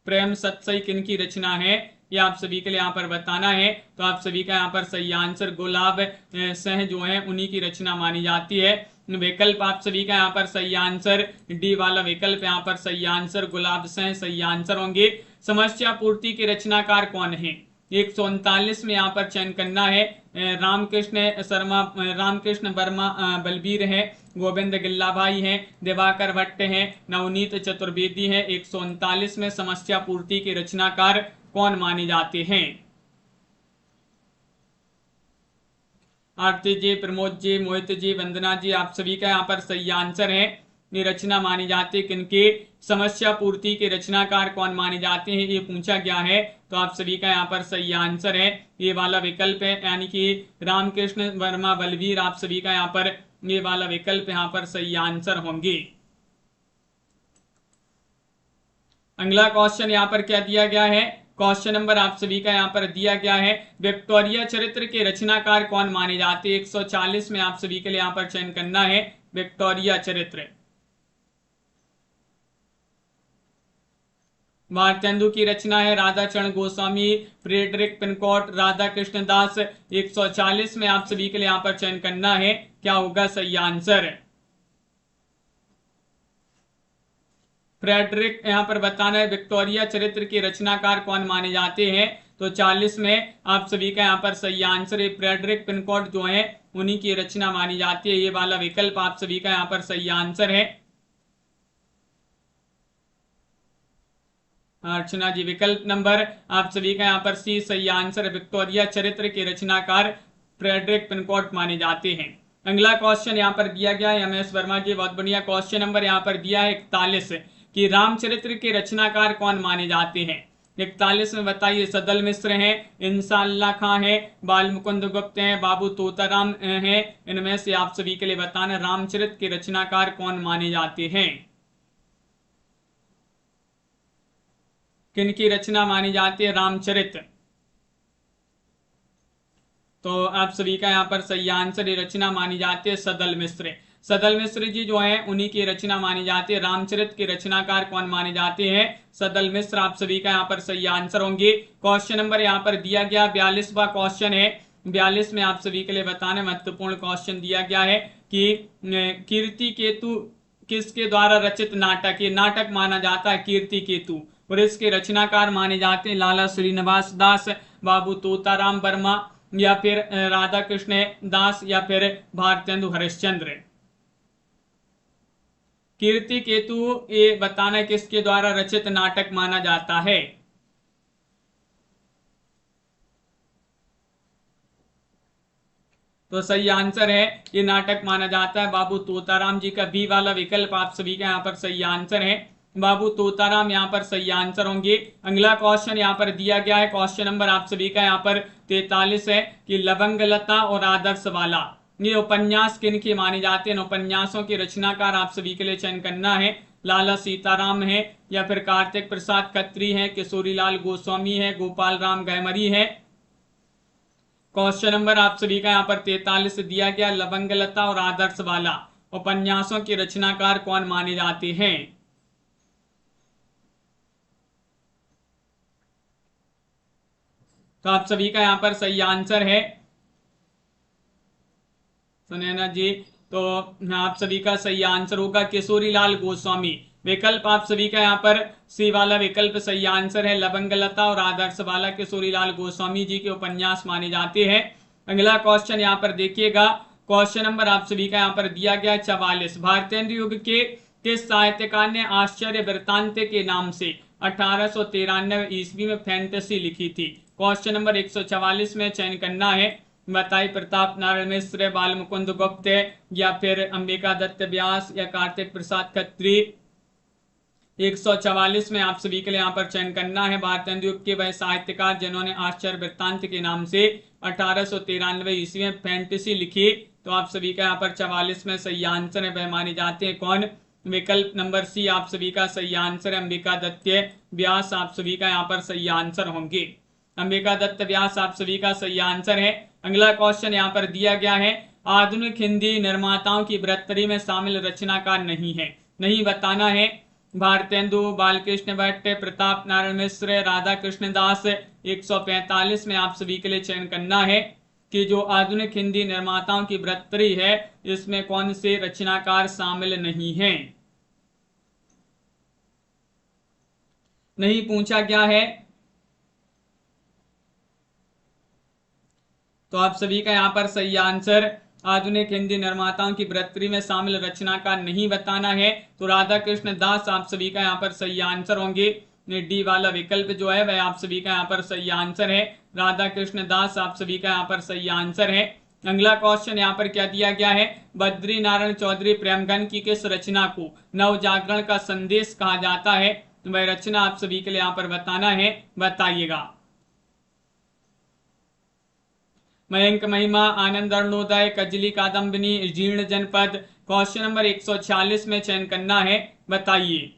प्रेम सत्सई किन की रचना है ये आप सभी के लिए यहाँ पर बताना है। तो आप सभी का यहाँ पर सही आंसर गुलाब सिंह जो है उन्हीं की रचना मानी जाती है। विकल्प आप सभी का यहाँ पर सही आंसर डी वाला विकल्प यहाँ पर सही आंसर गुलाब सिंह सही आंसर होंगे। समस्या पूर्ति के रचनाकार कौन है? 139 में यहाँ पर चयन करना है। रामकृष्ण वर्मा बलबीर है, गोविंद गिल्लाभाई हैं, दिवाकर भट्ट हैं, नवनीत चतुर्वेदी हैं। 139 में समस्या पूर्ति के रचनाकार कौन माने जाते हैं? आरती जी, प्रमोद जी, मोहित जी, वंदना जी आप सभी का यहाँ पर सही आंसर है। ये रचना मानी जाती है किनकी? समस्या पूर्ति के रचनाकार कौन माने जाते हैं ये पूछा गया है। तो आप सभी का यहाँ पर सही आंसर है ये वाला विकल्प है, यानी कि रामकृष्ण वर्मा बलबीर। आप सभी का यहाँ पर ये वाला विकल्प यहाँ पर सही आंसर होंगे। अगला क्वेश्चन यहाँ पर क्या दिया गया है? क्वेश्चन नंबर आप सभी का यहाँ पर दिया गया है विक्टोरिया चरित्र के रचनाकार कौन माने जाते हैं? 140 में आप सभी के लिए यहाँ पर चयन करना है विक्टोरिया चरित्र। भारतेंदु की रचना है, राधाचरण गोस्वामी, फ्रेडरिक पिनकॉट, राधा कृष्ण दास। 140 में आप सभी के लिए यहाँ पर चयन करना है, क्या होगा सही आंसर? फ्रेडरिक यहाँ पर बताना है विक्टोरिया चरित्र के रचनाकार कौन माने जाते हैं। तो 40 में आप सभी का यहाँ पर सही आंसर है। फ्रेडरिक पिनकोट जो है उन्हीं की रचना मानी जाती है। ये वाला विकल्प आप सभी का यहाँ पर सही आंसर है। अर्चना जी, विकल्प नंबर आप सभी का यहाँ पर सी सही आंसर है। विक्टोरिया चरित्र के रचनाकार फ्रेडरिक पिनकोट माने जाते हैं। अगला क्वेश्चन यहाँ पर दिया गया है MS वर्मा जी, बहुत बढ़िया। क्वेश्चन नंबर यहाँ पर दिया है 41 कि रामचरित्र के रचनाकार कौन माने जाते हैं। 41 में बताइए। सदल मिश्र हैं, इंसाल्लाह खां है, बाल मुकुंद गुप्त हैं, बाबू तोताराम हैं। इनमें से आप सभी के लिए बताना रामचरित्र के रचनाकार कौन माने जाते हैं। किनकी रचना मानी जाती है रामचरित। तो आप सभी का यहाँ पर सही आंसर रचना मानी जाती है सदल मिश्र। सदल मिश्र जी जो है उन्हीं की रचना मानी जाती है। रामचरित के रचनाकार कौन माने जाते हैं, सदल मिश्र। आप सभी का यहाँ पर सही आंसर होंगे। क्वेश्चन नंबर यहाँ पर दिया गया 42वां क्वेश्चन है। 42 में आप सभी के लिए बताना महत्वपूर्ण क्वेश्चन दिया गया है कि कीर्ति केतु किसके द्वारा रचित नाटक, ये नाटक माना जाता है कीर्ति केतु, और इसके रचनाकार माने जाते हैं लाला श्रीनिवास दास, बाबू तोताराम वर्मा, या फिर राधा कृष्ण दास, या फिर भारतेंदु हरिश्चंद्र। कीर्ति केतु ये बताना किसके द्वारा रचित नाटक माना जाता है। तो सही आंसर है ये नाटक माना जाता है बाबू तोताराम जी का। बी वाला विकल्प आप सभी का यहाँ पर सही आंसर है। बाबू तोताराम यहाँ पर सही आंसर होंगे। अगला क्वेश्चन यहाँ पर दिया गया है। क्वेश्चन नंबर आप सभी का यहाँ पर 43 है कि लवंगलता और आदर्श वाला ये उपन्यास किन की माने जाते हैं। उपन्यासों के रचनाकार आप सभी के लिए चयन करना है। लाला सीताराम है, या फिर कार्तिक प्रसाद खत्री है, किशोरीलाल गोस्वामी है, गोपाल राम गैमरी है। क्वेश्चन नंबर आप सभी का यहाँ पर 43 दिया गया। लवंगलता और आदर्श वाला उपन्यासों के रचनाकार कौन माने जाते हैं। तो आप सभी का यहाँ पर सही आंसर है सुनैना जी। तो आप सभी का सही आंसर होगा किशोरीलाल गोस्वामी। विकल्प आप सभी का यहाँ पर सी वाला विकल्प सही आंसर है। लवंगलता और आदर्श वाला किशोरीलाल गोस्वामी जी के उपन्यास माने जाते हैं। अगला क्वेश्चन यहाँ पर देखिएगा। क्वेश्चन नंबर आप सभी का यहाँ पर दिया गया 44। भारतेंदु युग के किस साहित्यकार ने आश्चर्य वृत्तांत के नाम से 1893 ईस्वी में फैंटेसी लिखी थी। क्वेश्चन नंबर 144 में चयन करना है। बताइए प्रताप नारायण मिश्र, बाल मुकुंद गुप्त, या फिर अंबिका दत्त व्यास, या कार्तिक प्रसाद खत्री। 144 में आप सभी के लिए यहाँ पर चयन करना है। भारतेंदु युग के वह साहित्यकार जिन्होंने आश्चर्य वृत्तांत के नाम से 1893 ईस्वी में फैंटेसी लिखी। तो आप सभी का यहाँ पर 44 में सही आंसर है, वह माने जाते हैं कौन। विकल्प नंबर सी आप सभी का सही आंसर है। अंबिका दत्त व्यास आप सभी का यहाँ पर सही आंसर होंगे। अंबिका दत्त व्यास आप सभी का सही आंसर है। अगला क्वेश्चन यहाँ पर दिया गया है। आधुनिक हिंदी निर्माताओं की बृहत्तरी में शामिल रचनाकार नहीं है, नहीं बताना है। भारतेंदु, बालकृष्ण भट्ट, प्रताप नारायण मिश्र, राधा कृष्ण दास। 145 में आप सभी के लिए चयन करना है कि जो आधुनिक हिंदी निर्माताओं की बृहत्तरी है इसमें कौन से रचनाकार शामिल नहीं है। नहीं पूछा गया है। तो आप सभी का यहाँ पर सही आंसर आधुनिक हिंदी निर्माताओं की बृहत्तरी में शामिल रचनाकार नहीं बताना है। तो राधा कृष्ण दास आप सभी का यहाँ पर सही आंसर होंगे। डी वाला विकल्प जो है वह आप सभी का यहाँ पर सही आंसर है। राधा कृष्ण दास आप सभी का यहाँ पर सही आंसर है। अगला क्वेश्चन यहाँ पर क्या दिया गया है। बद्री नारायण चौधरी प्रेमगन की किस रचना को नव जागरण का संदेश कहा जाता है। वह रचना आप सभी के लिए यहाँ पर बताना है, बताइएगा। मयंक महिमा, आनंद अरुणोदय, कजली कादम्बिनी, जीर्ण जनपद। क्वेश्चन नंबर 146 में चयन करना है, बताइए।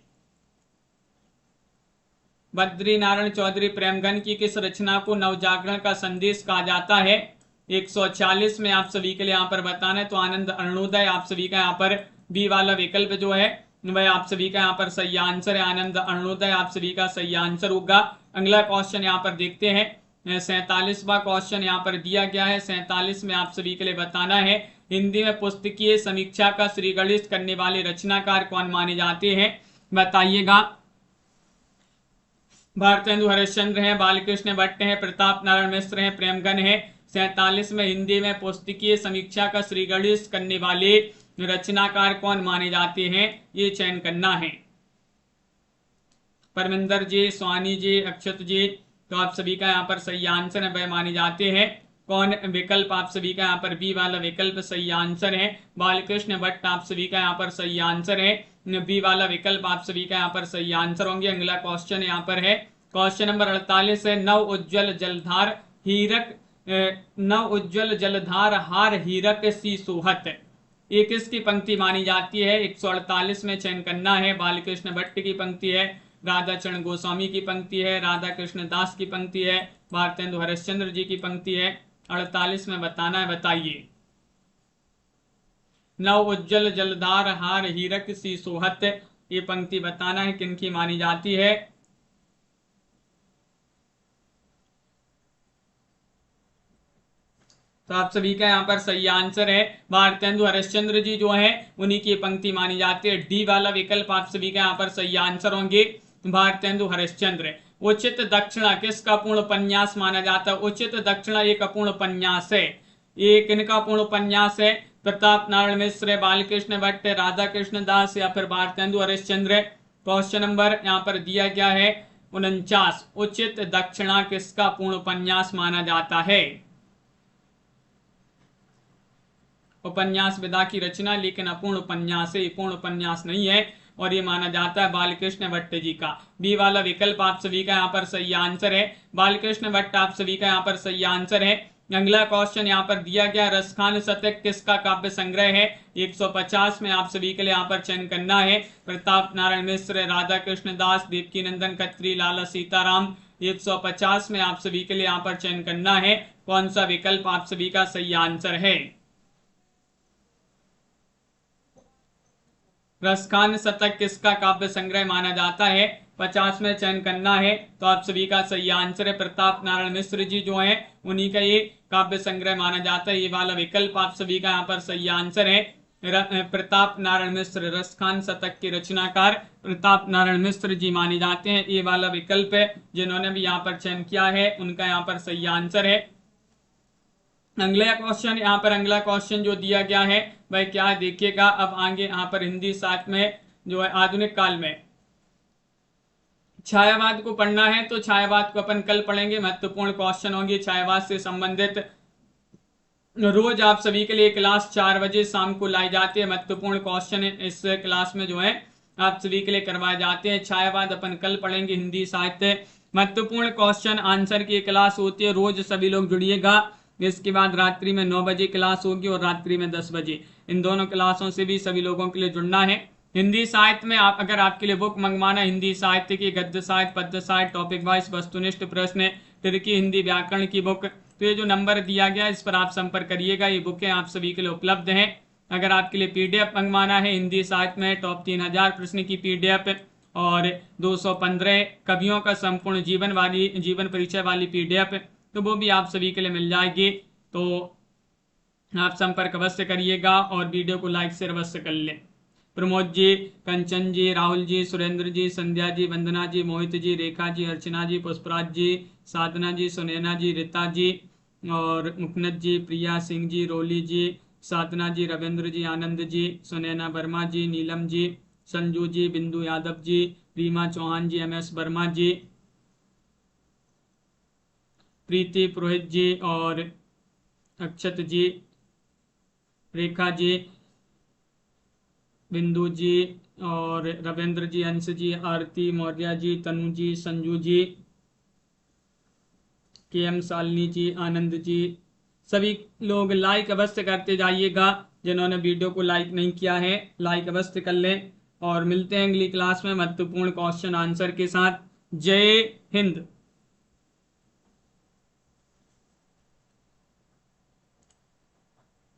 बद्री नारायण चौधरी प्रेमगन की किस रचना को नवजागरण का संदेश कहा जाता है। 140 में आप सभी के लिए यहाँ पर बताना है। तो आनंद अरुणोदय आप सभी का यहाँ पर बी वाला विकल्प जो है वह आप सभी का यहाँ पर सही आंसर है। आनंद अरुणोदय आप सभी का सही आंसर होगा। अगला क्वेश्चन यहाँ पर देखते हैं। 47वां क्वेश्चन यहाँ पर दिया गया है। 47 में आप सभी के लिए बताना है। हिंदी में पुस्तकीय समीक्षा का श्रीगणेश करने वाले रचनाकार कौन माने जाते हैं, बताइएगा। भारतेंदु हरिश्चंद्र हैं, बालकृष्ण भट्ट हैं, प्रताप नारायण मिश्र हैं, प्रेमगन है। 47 में हिंदी में पुस्तकीय समीक्षा का श्री गणेश करने वाले रचनाकार कौन माने जाते हैं, ये चयन करना है। परमिंदर जी, स्वानी जी, अक्षत जी, तो आप सभी का यहाँ पर सही आंसर है, वह माने जाते हैं। कौन विकल्प आप सभी का यहाँ पर बी वाला विकल्प सही आंसर है। बालकृष्ण भट्ट आप सभी का यहाँ पर सही आंसर है, बी वाला विकल्प आप सभी का यहाँ पर सही आंसर होंगे। अगला क्वेश्चन यहाँ पर है, क्वेश्चन नंबर 48 है, नव उज्ज्वल जलधार हीरक नव उज्ज्वल जलधार हार हीरक सी सोहत, ये किसकी पंक्ति मानी जाती है। 148 में चयन करना है। बालकृष्ण भट्ट की पंक्ति है, राधा चरण गोस्वामी की पंक्ति है, राधा कृष्ण दास की पंक्ति है, भारतेंदु हरिश्चंद्र जी की पंक्ति है। 48 में बताना है, बताइए। नव उज्ज्वल जलधार हार हीरक सी सोहत, ये पंक्ति बताना है किनकी मानी जाती है। तो आप सभी का यहाँ पर सही आंसर है, भारतेंदु हरिश्चंद्र जी जो है उन्हीं की पंक्ति मानी जाती है। डी वाला विकल्प आप सभी का यहाँ पर सही आंसर होंगे, भारतेंदु हरिश्चंद्र। उचित दक्षिणा किसका अपूर्ण उपन्यास माना जाता है। उचित दक्षिणा एक अपूर्ण उपन्यास है। ये किनका अपूर्ण उपन्यास है। प्रताप नारायण मिश्र, बालकृष्ण भट्ट, राधा कृष्ण दास या फिर भारतेंदु हरिश्चंद्र। क्वेश्चन नंबर यहाँ पर दिया गया है 49, उचित दक्षिणा किसका अपूर्ण उपन्यास माना जाता है। उपन्यास विधा की रचना, लेकिन अपूर्ण उपन्यास है, पूर्ण उपन्यास नहीं है, और ये माना जाता है बालकृष्ण भट्ट जी का। बी वाला विकल्प आप सभी का यहाँ पर सही आंसर है, बालकृष्ण भट्ट आप सभी का यहाँ पर सही आंसर है। अगला क्वेश्चन यहाँ पर दिया गया, रसखान शतक किसका काव्य संग्रह है। 150 में आप सभी के लिए यहाँ पर चयन करना है। प्रताप नारायण मिश्र, राधा कृष्ण दास, देवकी नंदन खत्री, लाला सीताराम। 150 में आप सभी के लिए यहाँ पर चयन करना है, कौन सा विकल्प आप सभी का सही आंसर है। रसखान शतक किसका काव्य संग्रह माना जाता है। 50 में चयन करना है, तो आप सभी का सही आंसर है प्रताप नारायण मिश्र जी जो है उन्हीं का ये काव्य संग्रह माना जाता है। ये वाला विकल्प आप सभी का यहाँ पर सही आंसर है। प्रताप नारायण मिश्र रसखान शतक के रचनाकार प्रताप नारायण मिश्र जी माने जाते हैं। ये वाला विकल्प है, जिन्होंने भी यहाँ पर चयन किया है उनका यहाँ पर सही आंसर है। अगला क्वेश्चन यहाँ पर, अगला क्वेश्चन जो दिया गया है वह क्या है देखिएगा। अब आगे यहाँ पर हिंदी साहित्य में जो है आधुनिक काल में छायावाद को पढ़ना है, तो छायावाद को अपन कल पढ़ेंगे। महत्वपूर्ण क्वेश्चन होंगे छायावाद से संबंधित। रोज आप सभी के लिए क्लास 4 बजे शाम को लाई जाती है। महत्वपूर्ण क्वेश्चन इस क्लास में जो है आप सभी के लिए करवाए जाते हैं। छायावाद अपन कल पढ़ेंगे हिंदी साहित्य। महत्वपूर्ण क्वेश्चन आंसर की क्लास होती है, रोज सभी लोग जुड़िएगा। इसके बाद रात्रि में 9 बजे क्लास होगी और रात्रि में 10 बजे। इन दोनों क्लासों से भी सभी लोगों के लिए जुड़ना है। हिंदी साहित्य में आप अगर आपके लिए बुक मंगवाना, हिंदी साहित्य की गद्य साहित्य, पद्य साहित्य, टॉपिक वाइज वस्तुनिष्ठ प्रश्न, तिरकी हिंदी व्याकरण की बुक, तो ये जो नंबर दिया गया है इस पर आप संपर्क करिएगा। ये बुकें आप सभी के लिए उपलब्ध हैं। अगर आपके लिए पीडीएफ मंगवाना है हिंदी साहित्य में टॉप 3000 प्रश्न की पीडीएफ और 215 कवियों का संपूर्ण जीवन परिचय वाली पीडीएफ, तो वो भी आप सभी के लिए मिल जाएगी। तो आप संपर्क अवश्य करिएगा और वीडियो को लाइक शेयर अवश्य कर लें। प्रमोद जी, कंचन जी, राहुल जी, सुरेंद्र जी, संध्या जी, वंदना जी, मोहित जी, रेखा जी, अर्चना जी, पुष्पराज जी, साधना जी, सुनैना जी, रीता जी और मुकनत जी, प्रिया सिंह जी, रोली जी, साधना जी, रविंद्र जी, आनंद जी, सुनैना वर्मा जी, नीलम जी, संजू जी, बिंदु यादव जी, रीमा चौहान जी, MS वर्मा जी, प्रीति पुरोहित जी और अक्षत जी, रेखा जी, बिंदु जी और रविंद्र जी, अंश जी, आरती मौर्य जी, तनु जी, संजू जी, KM शालिनी जी, आनंद जी, सभी लोग लाइक अवश्य करते जाइएगा। जिन्होंने वीडियो को लाइक नहीं किया है लाइक अवश्य कर लें। और मिलते हैं अगली क्लास में महत्वपूर्ण क्वेश्चन आंसर के साथ। जय हिंद।